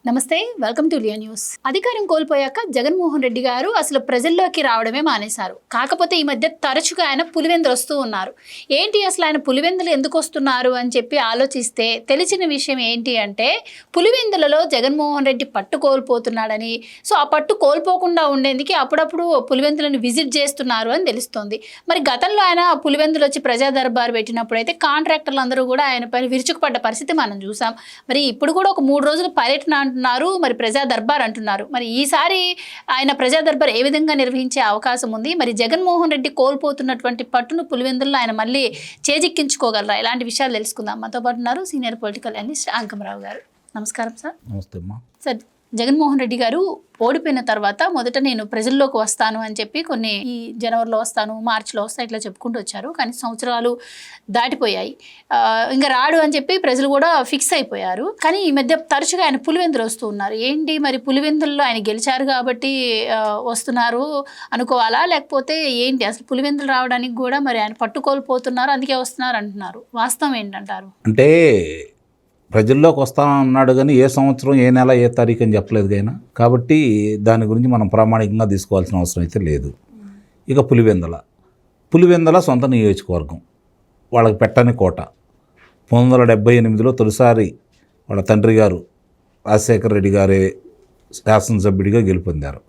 నమస్తే, welcome to Liya news. అధికారం కోల్పోయాక జగన్మోహన్ రెడ్డి గారు అసలు ప్రజల్లోకి రావడమే మానేశారు. కాకపోతే ఈ మధ్య తరచుగా ఆయన పులివెందులు వస్తూ ఉన్నారు. ఏంటి అసలు ఆయన పులివెందులు ఎందుకు వస్తున్నారు అని చెప్పి ఆలోచిస్తే తెలిసిన విషయం ఏంటి అంటే, పులివెందులలో జగన్మోహన్ రెడ్డి పట్టు కోల్పోతున్నాడని, సో ఆ పట్టు కోల్పోకుండా ఉండేందుకు అప్పుడప్పుడు పులివెందులను విజిట్ చేస్తున్నారు అని తెలుస్తోంది. మరి గతంలో ఆయన పులివెందులు వచ్చి ప్రజా దర్బార్ పెట్టినప్పుడు అయితే కాంట్రాక్టర్లు అందరూ కూడా ఆయన పైన విరుచుకుపడ్డ పరిస్థితి మనం చూసాం. మరి ఇప్పుడు కూడా ఒక 3 రోజుల పర్యటన అంటున్నారు, మరి ప్రజా దర్బార్ అంటున్నారు. మరి ఈసారి ఆయన ప్రజా దర్బార్ ఏ విధంగా నిర్వహించే అవకాశం ఉంది? మరి జగన్మోహన్ రెడ్డి కోల్పోతున్నటువంటి పట్టును పులివెందుల్లో ఆయన మళ్ళీ చేజిక్కించుకోగలరా? ఇలాంటి విషయాలు తెలుసుకుందాం. మాతో పాటు ఉన్నారు సీనియర్ పొలిటికల్ అనలిస్ట్ అంకమరావు గారు. నమస్కారం సార్. నమస్తే అమ్మా. సార్, జగన్మోహన్ రెడ్డి గారు ఓడిపోయిన తర్వాత మొదట నేను ప్రజల్లోకి వస్తాను అని చెప్పి కొన్ని ఈ జనవరిలో వస్తాను, మార్చిలో వస్తాను ఇట్లా చెప్పుకుంటూ వచ్చారు. కానీ సంవత్సరాలు దాటిపోయాయి, ఇంకా రాడు అని చెప్పి ప్రజలు కూడా ఫిక్స్ అయిపోయారు. కానీ ఈ మధ్య తరచుగా ఆయన పులివెందులు వస్తూ ఉన్నారు. ఏంటి మరి పులివెందుల్లో ఆయన గెలిచారు కాబట్టి వస్తున్నారు అనుకోవాలా, లేకపోతే ఏంటి అసలు పులివెందులు రావడానికి కూడా మరి ఆయన పట్టుకోల్పోతున్నారు అందుకే వస్తున్నారు అంటున్నారు? వాస్తవం ఏంటంటారు? అంటే ప్రజల్లోకి వస్తానన్నాడు కానీ ఏ సంవత్సరం ఏ నెల ఏ తారీఖు అని చెప్పలేదు ఆయన. కాబట్టి దాని గురించి మనం ప్రామాణికంగా తీసుకోవాల్సిన అవసరం అయితే లేదు. ఇక పులివెందుల సొంత నియోజకవర్గం, వాళ్ళకి పెట్టని కోట. 1978లో తొలిసారి వాళ్ళ తండ్రి గారు రాజశేఖర రెడ్డి గారే శాసనసభ్యుడిగా గెలుపొందారు.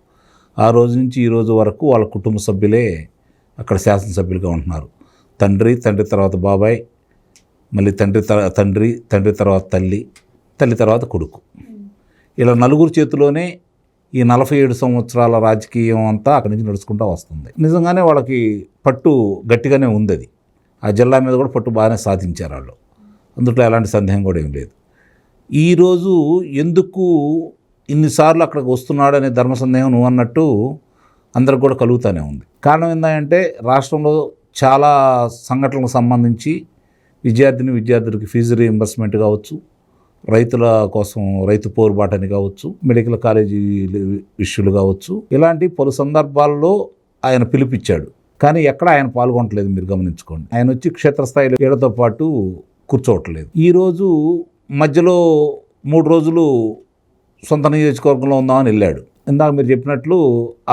ఆ రోజు నుంచి ఈ రోజు వరకు వాళ్ళ కుటుంబ సభ్యులే అక్కడ శాసనసభ్యులుగా ఉంటున్నారు. తండ్రి తర్వాత బాబాయ్, మళ్ళీ తండ్రి తర్వాత తల్లి తర్వాత కొడుకు. ఇలా నలుగురు చేతిలోనే ఈ 47 సంవత్సరాల రాజకీయం అంతా అక్కడి నుంచి నడుచుకుంటూ వస్తుంది. నిజంగానే వాళ్ళకి పట్టు గట్టిగానే ఉంది. అది ఆ జిల్లా మీద కూడా పట్టు బాగానే సాధించారు వాళ్ళు. అందులో ఎలాంటి సందేహం కూడా ఏం లేదు. ఈరోజు ఎందుకు ఇన్నిసార్లు అక్కడికి వస్తున్నాడు అనే ధర్మ సందేహం నువ్వు అన్నట్టు అందరికి కూడా కలుగుతూనే ఉంది. కారణం ఏంటంటే రాష్ట్రంలో చాలా సంఘటనలకు సంబంధించి విద్యార్థులకి ఫీజు రీయింబర్స్మెంట్ కావచ్చు, రైతుల కోసం రైతు పోరుబాటని కావచ్చు, మెడికల్ కాలేజీ ఇష్యూలు కావచ్చు, ఇలాంటి పలు సందర్భాల్లో ఆయన పిలిపించాడు. కానీ ఎక్కడ ఆయన పాల్గొనట్లేదు. మీరు గమనించుకోండి. ఆయన వచ్చి క్షేత్రస్థాయిలో ఏళ్లతో పాటు కూర్చోవట్లేదు. ఈరోజు మధ్యలో 3 రోజులు సొంత నియోజకవర్గంలో ఉందామని వెళ్ళాడు. ఇందాక మీరు చెప్పినట్లు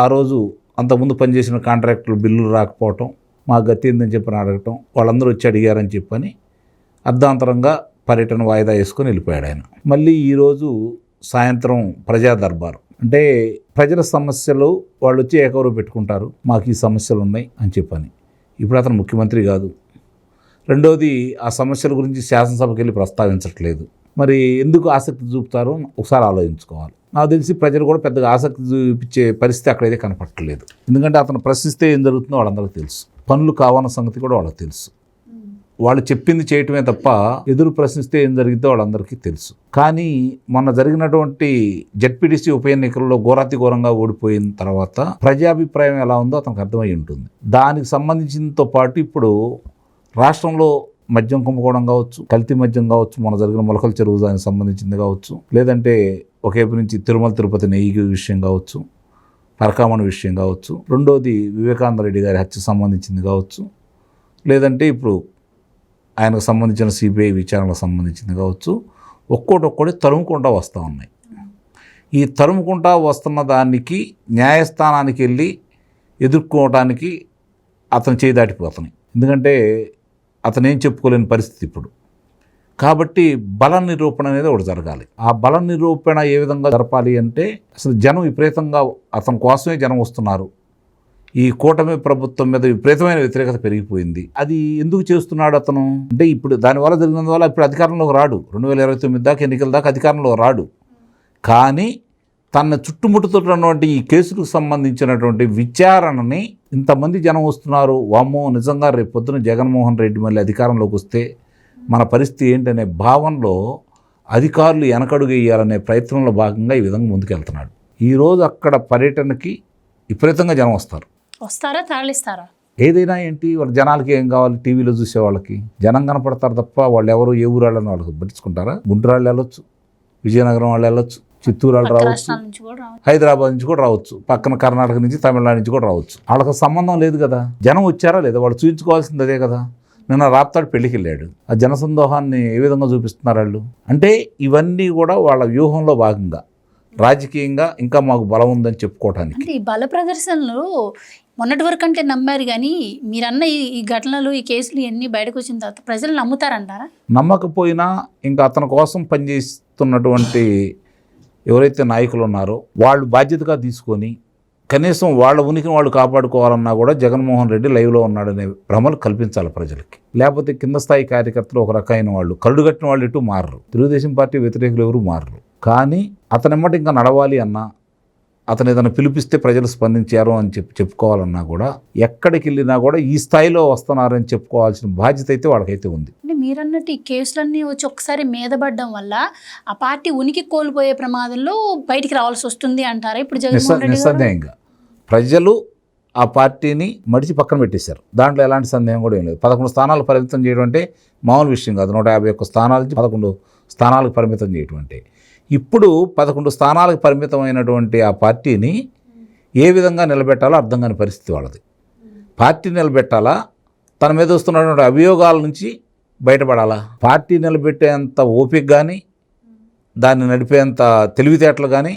ఆ రోజు అంతకుముందు పనిచేసిన కాంట్రాక్టులు బిల్లులు రాకపోవటం, మా గతి ఏందని చెప్పని అడగటం, వాళ్ళందరూ వచ్చి అడిగారని చెప్పని అర్ధాంతరంగా పర్యటన వాయిదా వేసుకొని వెళ్ళిపోయాడు ఆయన. మళ్ళీ ఈరోజు సాయంత్రం ప్రజా దర్బార్ అంటే ప్రజల సమస్యలు వాళ్ళు వచ్చి ఏకవరు పెట్టుకుంటారు, మాకు ఈ సమస్యలు ఉన్నాయి అని చెప్పని. ఇప్పుడు అతను ముఖ్యమంత్రి కాదు. రెండోది, ఆ సమస్యల గురించి శాసనసభకి వెళ్ళి ప్రస్తావించట్లేదు. మరి ఎందుకు ఆసక్తి చూపుతారో ఒకసారి ఆలోచించుకోవాలి. నాకు తెలిసి ప్రజలు కూడా పెద్దగా ఆసక్తి చూపించే పరిస్థితి అక్కడైతే కనపట్టలేదు. ఎందుకంటే అతను ప్రశ్నిస్తే ఏం జరుగుతుందో వాళ్ళందరికీ తెలుసు. పనులు కావన్న సంగతి కూడా వాళ్ళకి తెలుసు. వాళ్ళు చెప్పింది చేయటమే తప్ప ఎదురు ప్రశ్నిస్తే ఏం జరిగిద్దో వాళ్ళందరికీ తెలుసు. కానీ మొన్న జరిగినటువంటి జెడ్పీటీసీ ఉప ఎన్నికల్లో ఘోరంగా ఓడిపోయిన తర్వాత ప్రజాభిప్రాయం ఎలా ఉందో అతనికి అర్థమై ఉంటుంది. దానికి సంబంధించినతో పాటు ఇప్పుడు రాష్ట్రంలో మద్యం కుంభకోణం కావచ్చు, కల్తీ మద్యం కావచ్చు, మొన్న జరిగిన మొలకల చెరువు దానికి సంబంధించింది కావచ్చు, లేదంటే ఒకేపు నుంచి తిరుమల తిరుపతి నెయ్యి విషయం కావచ్చు, పరకామణి విషయం కావచ్చు, రెండోది వివేకానంద రెడ్డి గారి హత్య సంబంధించింది కావచ్చు, లేదంటే ఇప్పుడు ఆయనకు సంబంధించిన సిబిఐ విచారణకు సంబంధించింది కావచ్చు, ఒక్కోటి తరుముకుంటూ వస్తూ ఉన్నాయి. ఈ తరుముకుంటూ వస్తున్న దానికి న్యాయస్థానానికి వెళ్ళి ఎదుర్కోవడానికి అతను చేయి దాటిపోతున్నాయి. ఎందుకంటే అతను ఏం చెప్పుకోలేని పరిస్థితి ఇప్పుడు. కాబట్టి బల నిరూపణ అనేది ఒకటి జరగాలి. ఆ బల నిరూపణ ఏ విధంగా జరపాలి అంటే, అసలు జనం విపరీతంగా అతని కోసమే జనం వస్తున్నారు. ఈ కూటమి ప్రభుత్వం మీద విపరీతమైన వ్యతిరేకత పెరిగిపోయింది. అది ఎందుకు చేస్తున్నాడు అతను అంటే, ఇప్పుడు దానివల్ల జరిగినందువల్ల ఇప్పుడు అధికారంలోకి రాడు. 2029 దాకా ఎన్నికల దాకా అధికారంలో రాడు. కానీ తన చుట్టుముట్టుతున్నటువంటి ఈ కేసులకు సంబంధించినటువంటి విచారణని ఇంతమంది జనం వస్తున్నారు, వామ్మో నిజంగా రేపు పొద్దున జగన్మోహన్ రెడ్డి మళ్ళీ అధికారంలోకి వస్తే మన పరిస్థితి ఏంటనే భావనలో అధికారులు వెనకడుగు వేయాలనే ప్రయత్నంలో భాగంగా ఈ విధంగా ముందుకెళ్తున్నాడు. ఈరోజు అక్కడ పర్యటనకి విపరీతంగా జనం వస్తారా తరలిస్తారా? ఏదైనా ఏంటి, వాళ్ళ జనాలకి ఏం కావాలి, టీవీలో చూసే వాళ్ళకి జనం కనపడతారు తప్ప వాళ్ళు ఎవరు ఏ ఊరు వాళ్ళని వాళ్ళకి పట్టించుకుంటారా? గుంటూరు వాళ్ళు వెళ్ళొచ్చు, విజయనగరం వాళ్ళు వెళ్ళొచ్చు, చిత్తూరు వాళ్ళు రావచ్చు, హైదరాబాద్ నుంచి కూడా రావచ్చు, పక్కన కర్ణాటక నుంచి తమిళనాడు నుంచి కూడా రావచ్చు. వాళ్ళకి సంబంధం లేదు కదా. జనం వచ్చారా లేదా వాళ్ళు చూపించుకోవాల్సింది అదే కదా. నిన్న రాప్తాడు పెళ్లికి వెళ్ళాడు. ఆ జనసందోహాన్ని ఏ విధంగా చూపిస్తున్నారు వాళ్ళు అంటే, ఇవన్నీ కూడా వాళ్ళ వ్యూహంలో భాగంగా రాజకీయంగా ఇంకా మాకు బలం ఉందని చెప్పుకోవడానికి. అంటే ఈ బల ప్రదర్శనలు మొన్నటి వరకు అంటే నమ్మారు, కానీ మీరన్న ఈ ఘటనలు, ఈ కేసులు ఇవన్నీ బయటకు వచ్చిన తర్వాత ప్రజలు నమ్ముతారంటారా? నమ్మకపోయినా ఇంకా అతని కోసం పనిచేస్తున్నటువంటి ఎవరైతే నాయకులు ఉన్నారో వాళ్ళు బాధ్యతగా తీసుకొని కనీసం వాళ్ళ ఉనికిని వాళ్ళు కాపాడుకోవాలన్నా కూడా జగన్మోహన్ రెడ్డి లైవ్లో ఉన్నాడనే భ్రమలు కల్పించాలి ప్రజలకి. లేకపోతే కింద స్థాయి కార్యకర్తలు ఒక రకమైన వాళ్ళు, కళ్ళు కట్టిన వాళ్ళు ఎటు మారరు, తెలుగుదేశం పార్టీ వ్యతిరేకులు ఎవరు మారరు. కానీ అతనెమ్మటి ఇంకా నడవాలి అన్నా, అతను ఏదైనా పిలిపిస్తే ప్రజలు స్పందించారు అని చెప్పుకోవాలన్నా కూడా, ఎక్కడికి వెళ్ళినా కూడా ఈ స్థాయిలో వస్తున్నారని చెప్పుకోవాల్సిన బాధ్యత అయితే వాళ్ళకైతే ఉంది. అంటే మీరన్నట్టు ఈ కేసులన్నీ వచ్చి ఒకసారి మీద పడడం వల్ల ఆ పార్టీ ఉనికి కోల్పోయే ప్రమాదంలో బయటికి రావాల్సి వస్తుంది అంటారా ఇప్పుడు జగన్మోహన్ రెడ్డి గారు? నిస్సందేహంగా ప్రజలు ఆ పార్టీని మడిచి పక్కన పెట్టేశారు. దాంట్లో ఎలాంటి సందేహం కూడా ఏం లేదు. 11 స్థానాలు పరిమితం చేయడం అంటే మామూలు విషయం కాదు. 151 స్థానాల నుంచి 11 స్థానాలకు పరిమితం చేయడం అంటే, ఇప్పుడు 11 స్థానాలకు పరిమితమైనటువంటి ఆ పార్టీని ఏ విధంగా నిలబెట్టాలో అర్థం కాని పరిస్థితి వాళ్ళది. పార్టీ నిలబెట్టాలా, తన మీద వస్తున్నటువంటి అభియోగాల నుంచి బయటపడాలా? పార్టీ నిలబెట్టేంత ఓపిక కానీ, దాన్ని నడిపేంత తెలివితేటలు కానీ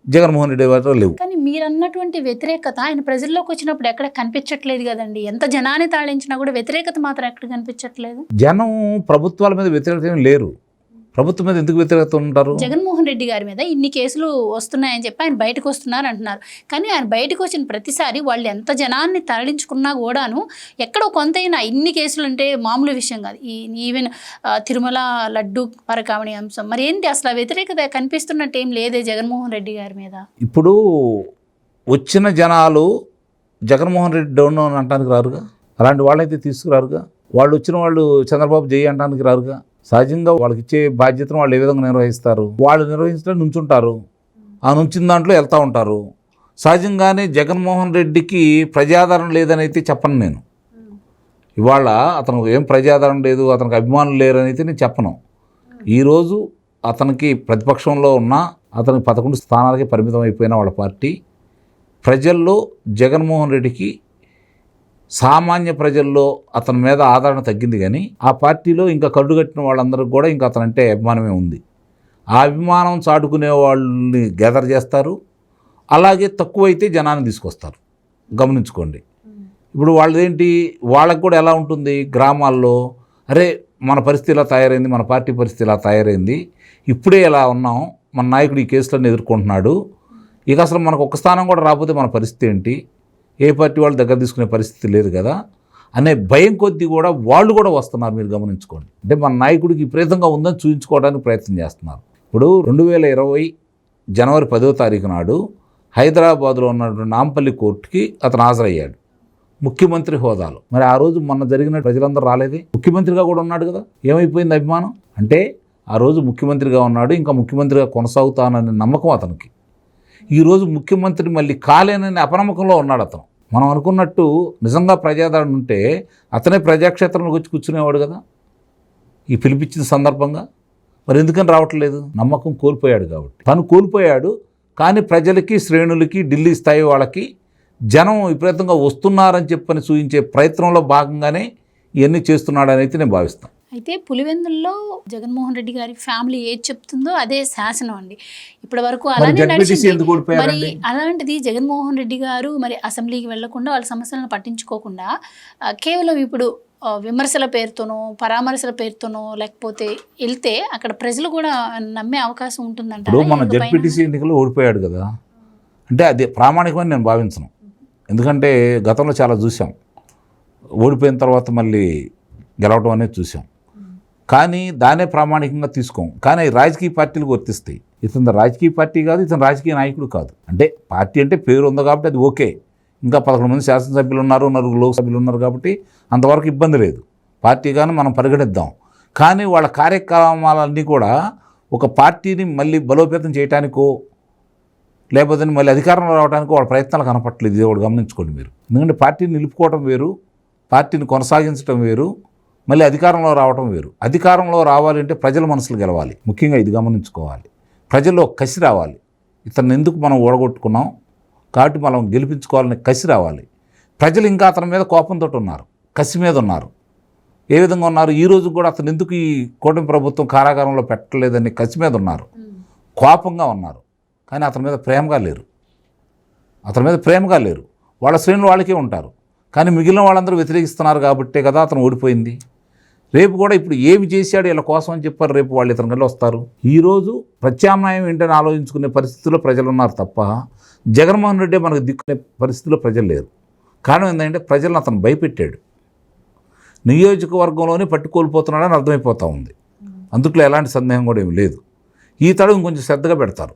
జగన్మోహన్ రెడ్డి గారు లేవు. కానీ మీరు అన్నటువంటి వ్యతిరేకత ఆయన ప్రజల్లోకి వచ్చినప్పుడు ఎక్కడ కనిపించట్లేదు కదండి. ఎంత జనాన్ని తాళించినా కూడా వ్యతిరేకత మాత్రం ఎక్కడ కనిపించట్లేదు. జనం ప్రభుత్వాల మీద వ్యతిరేకత ఏమి లేరు. ప్రభుత్వం మీద ఎందుకు వ్యతిరేకత ఉంటారు? జగన్మోహన్ రెడ్డి గారి మీద ఇన్ని కేసులు వస్తున్నాయని చెప్పి ఆయన బయటకు వస్తున్నారు అంటున్నారు. కానీ ఆయన బయటకు వచ్చిన ప్రతిసారి వాళ్ళు ఎంత జనాన్ని తరలించుకున్నా కూడాను ఎక్కడో కొంతైనా ఇన్ని కేసులు అంటే మామూలు విషయం కాదు. ఈవెన్ తిరుమల లడ్డు పరకామణి అంశం, మరి ఏంటి అసలు వ్యతిరేకత కనిపిస్తున్నట్టు ఏం లేదే జగన్మోహన్ రెడ్డి గారి మీద. ఇప్పుడు వచ్చిన జనాలు జగన్మోహన్ రెడ్డి డౌన్ అని అంటానికి రారుగా, అలాంటి వాళ్ళైతే తీసుకురారుగా. వాళ్ళు వచ్చిన వాళ్ళు చంద్రబాబు జై అంటానికి రారుగా. సహజంగా వాళ్ళకి ఇచ్చే బాధ్యతను వాళ్ళు ఏ విధంగా నిర్వహిస్తారు? వాళ్ళు నిర్వహించడం నుంచుంటారు, ఆ నుంచిన దాంట్లో వెళ్తూ ఉంటారు. సహజంగానే జగన్మోహన్ రెడ్డికి ప్రజాదరణ లేదని అయితే చెప్పను నేను. ఇవాళ అతనికి ఏం ప్రజాదరణ లేదు, అతనికి అభిమానులు లేరని అయితే నేను చెప్పను. ఈరోజు అతనికి ప్రతిపక్షంలో ఉన్న అతనికి 11 స్థానాలకి పరిమితం అయిపోయిన వాళ్ళ పార్టీ ప్రజల్లో జగన్మోహన్ రెడ్డికి, సామాన్య ప్రజల్లో అతని మీద ఆదరణ తగ్గింది. కానీ ఆ పార్టీలో ఇంకా కళ్ళు కట్టిన వాళ్ళందరికీ కూడా ఇంకా అతనంటే అభిమానమే ఉంది. ఆ అభిమానం చాటుకునే వాళ్ళని గ్యాదర్ చేస్తారు, అలాగే తక్కువైతే జనాన్ని తీసుకొస్తారు. గమనించుకోండి. ఇప్పుడు వాళ్ళదేంటి, వాళ్ళకు కూడా ఎలా ఉంటుంది గ్రామాల్లో, అరే మన పరిస్థితి ఇలా తయారైంది, మన పార్టీ పరిస్థితి ఇలా తయారైంది, ఇప్పుడే ఇలా ఉన్నాం, మన నాయకుడు ఈ కేసులను ఎదుర్కొంటున్నాడు, ఇక అసలు మనకు ఒక్క స్థానం కూడా రాకపోతే మన పరిస్థితి ఏంటి, ఏ పార్టీ వాళ్ళు దగ్గర తీసుకునే పరిస్థితి లేదు కదా అనే భయం కొద్దీ కూడా వాళ్ళు కూడా వస్తున్నారు. మీరు గమనించుకోండి. అంటే మన నాయకుడికి విపరీతంగా ఉందని చూపించుకోవడానికి ప్రయత్నం చేస్తున్నారు. ఇప్పుడు 2020 జనవరి 10వ తారీఖు నాడు హైదరాబాద్లో ఉన్నటువంటి నాంపల్లి కోర్టుకి అతను హాజరయ్యాడు ముఖ్యమంత్రి హోదాలో. మరి ఆ రోజు మొన్న జరిగిన ప్రజలందరూ రాలేదే? ముఖ్యమంత్రిగా కూడా ఉన్నాడు కదా. ఏమైపోయింది అభిమానం? అంటే ఆ రోజు ముఖ్యమంత్రిగా ఉన్నాడు, ఇంకా ముఖ్యమంత్రిగా కొనసాగుతాననే నమ్మకం అతనికి. ఈరోజు ముఖ్యమంత్రి మళ్ళీ కాలేనని అపనమ్మకంలో ఉన్నాడు అతను. మనం అనుకున్నట్టు నిజంగా ప్రజాదరణ ఉంటే అతనే ప్రజాక్షేత్రంలోకి వచ్చి కూర్చునేవాడు కదా ఈ పిలిపించిన సందర్భంగా. మరి ఎందుకని రావట్లేదు? నమ్మకం కోల్పోయాడు కాబట్టి. తను కోల్పోయాడు, కానీ ప్రజలకి, శ్రేణులకి, ఢిల్లీ స్థాయి వాళ్ళకి జనం విపరీతంగా వస్తున్నారని చెప్పని చూపించే ప్రయత్నంలో భాగంగానే ఇవన్నీ చేస్తున్నాడని అయితే నేను భావిస్తాను. అయితే పులివెందుల్లో జగన్మోహన్ రెడ్డి గారి ఫ్యామిలీ ఏది చెప్తుందో అదే శాసనం అండి. ఇప్పటి వరకు అలానే నడిచింది. మరి అలాంటిది జగన్మోహన్ రెడ్డి గారు మరి అసెంబ్లీకి వెళ్లకుండా, వాళ్ళ సమస్యలను పట్టించుకోకుండా కేవలం ఇప్పుడు విమర్శల పేరుతోనో, పరామర్శల పేరుతోనో లేకపోతే వెళ్తే అక్కడ ప్రజలు కూడా నమ్మే అవకాశం ఉంటుందంట. ఇప్పుడు మన జడ్పీటీసీ ఎన్నికలు ఓడిపోయాడు కదా, అంటే అది ప్రామాణికమని నేను భావించను. ఎందుకంటే గతంలో చాలా చూసాం, ఓడిపోయిన తర్వాత మళ్ళీ గెలవడం అనేది చూసాం. కానీ దానే ప్రామాణికంగా తీసుకోం. కానీ రాజకీయ పార్టీలకు వర్తిస్తాయి. ఇతను రాజకీయ పార్టీ కాదు, ఇతను రాజకీయ నాయకుడు కాదు. అంటే పార్టీ అంటే పేరు ఉంది కాబట్టి అది ఓకే. ఇంకా 11 మంది శాసనసభ్యులు ఉన్నారు, 4 లోక్సభ్యులు ఉన్నారు కాబట్టి అంతవరకు ఇబ్బంది లేదు. పార్టీ కానీ మనం పరిగణిద్దాం. కానీ వాళ్ళ కార్యక్రమాలన్నీ కూడా ఒక పార్టీని మళ్ళీ బలోపేతం చేయడానికో లేకపోతే మళ్ళీ అధికారంలో రావడానికో వాళ్ళ ప్రయత్నాలు కనపట్లేదు. ఇది ఒకటి గమనించుకోండి మీరు. ఎందుకంటే పార్టీని నిలుపుకోవడం వేరు, పార్టీని కొనసాగించడం వేరు, మళ్ళీ అధికారంలో రావడం వేరు. అధికారంలో రావాలంటే ప్రజల మనసులు గెలవాలి. ముఖ్యంగా ఇది గమనించుకోవాలి. ప్రజల్లో కసి రావాలి. ఇతన్ని ఎందుకు మనం ఓడగొట్టుకున్నాం కాబట్టి మనం గెలిపించుకోవాలని కసి రావాలి. ప్రజలు ఇంకా అతని మీద కోపంతో ఉన్నారు, కసి మీద ఉన్నారు. ఏ విధంగా ఉన్నారు? ఈరోజు కూడా అతను ఎందుకు ఈ కూటమి ప్రభుత్వం కారాగారంలో పెట్టలేదని కసి మీద ఉన్నారు, కోపంగా ఉన్నారు. కానీ అతని మీద ప్రేమగా లేరు. వాళ్ళ శ్రేణులు వాళ్ళకే ఉంటారు, కానీ మిగిలిన వాళ్ళందరూ వ్యతిరేకిస్తున్నారు కాబట్టే కదా అతను ఓడిపోయింది. రేపు కూడా ఇప్పుడు ఏమి చేశాడు వీళ్ళ కోసం అని చెప్పారు, రేపు వాళ్ళు ఇతని గల్లి వస్తారు. ఈరోజు ప్రత్యామ్నాయం ఏంటని ఆలోచించుకునే పరిస్థితుల్లో ప్రజలు ఉన్నారు తప్ప జగన్మోహన్ రెడ్డి మనకు దిక్కునే పరిస్థితుల్లో ప్రజలు లేరు. కారణం ఏంటంటే ప్రజలను అతను భయపెట్టాడు. నియోజకవర్గంలోనే పట్టు కోల్పోతున్నాడని అర్థమైపోతూ ఉంది. అందుట్లో ఎలాంటి సందేహం కూడా ఏమి లేదు. ఈ తడు ఇంకొంచెం శ్రద్ధగా పెడతారు.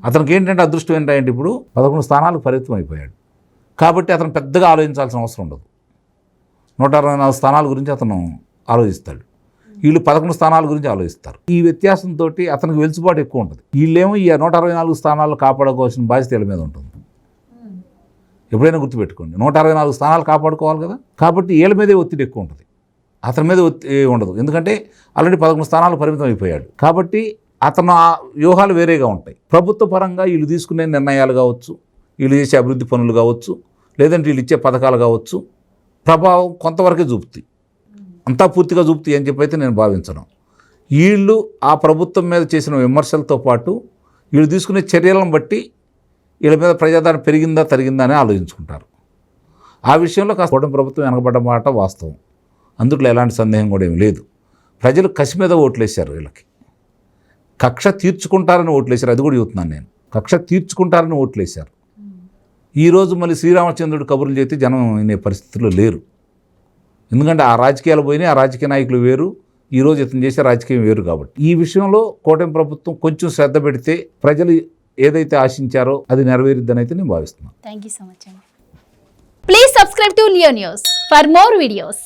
అతనికి ఏంటంటే అదృష్టం ఏంటంటే ఇప్పుడు 11 స్థానాలకు పరిమితం అయిపోయాడు కాబట్టి అతను పెద్దగా ఆలోచించాల్సిన అవసరం ఉండదు. 124 స్థానాల గురించి అతను ఆలోచిస్తాడు, వీళ్ళు 11 స్థానాల గురించి ఆలోచిస్తారు. ఈ వ్యత్యాసంతో అతనికి వెలుసుబాటు ఎక్కువ ఉంటుంది. వీళ్ళేమో ఈ 124 స్థానాలు కాపాడుకోవాల్సిన బాధ్యత వీళ్ళ మీద ఉంటుంది. ఎప్పుడైనా గుర్తుపెట్టుకోండి, 124 స్థానాలు కాపాడుకోవాలి కదా, కాబట్టి వీళ్ళ మీదే ఒత్తిడి ఎక్కువ ఉంటుంది, అతని మీద ఒత్తిడి ఉండదు. ఎందుకంటే ఆల్రెడీ 11 స్థానాలు పరిమితం అయిపోయాడు కాబట్టి అతను ఆ వ్యూహాలు వేరేగా ఉంటాయి. ప్రభుత్వ పరంగా వీళ్ళు తీసుకునే నిర్ణయాలు కావచ్చు, వీళ్ళు చేసే అభివృద్ధి పనులు కావచ్చు, లేదంటే వీళ్ళు ఇచ్చే పథకాలు కావచ్చు, ప్రభావం కొంతవరకే చూపుతాయి, అంతా పూర్తిగా చూపుతాయి అని చెప్పి అయితే నేను భావించను. వీళ్ళు ఆ ప్రభుత్వం మీద చేసిన విమర్శలతో పాటు వీళ్ళు తీసుకునే చర్యలను బట్టి వీళ్ళ మీద ప్రజాదరణ పెరిగిందా తరిగిందా అని ఆలోచించుకుంటారు. ఆ విషయంలో కాస్త కూటమి ప్రభుత్వం వెనకబడ్డ మాట వాస్తవం, అందుట్లో ఎలాంటి సందేహం కూడా ఏమి లేదు. ప్రజలు కసి మీద ఓట్లేశారు, వీళ్ళకి కక్ష తీర్చుకుంటారని ఓట్లేశారు. అది కూడా చెబుతున్నాను నేను, కక్ష తీర్చుకుంటారని ఓట్లేశారు. ఈరోజు మళ్ళీ శ్రీరామచంద్రుడు కబుర్లు చేస్తే జనం వినే పరిస్థితుల్లో లేరు. ఎందుకంటే ఆ రాజకీయాలు పోయినాయి, ఆ రాజకీయ నాయకులు వేరు, ఈరోజు ఇతను చేసే రాజకీయం వేరు. కాబట్టి ఈ విషయంలో కూటమి ప్రభుత్వం కొంచెం శ్రద్ధ పెడితే ప్రజలు ఏదైతే ఆశించారో అది నెరవేరుద్దని అయితే నేను భావిస్తున్నాను. థ్యాంక్ యూ సో మచ్ అండి. Please subscribe to Leo news for more videos.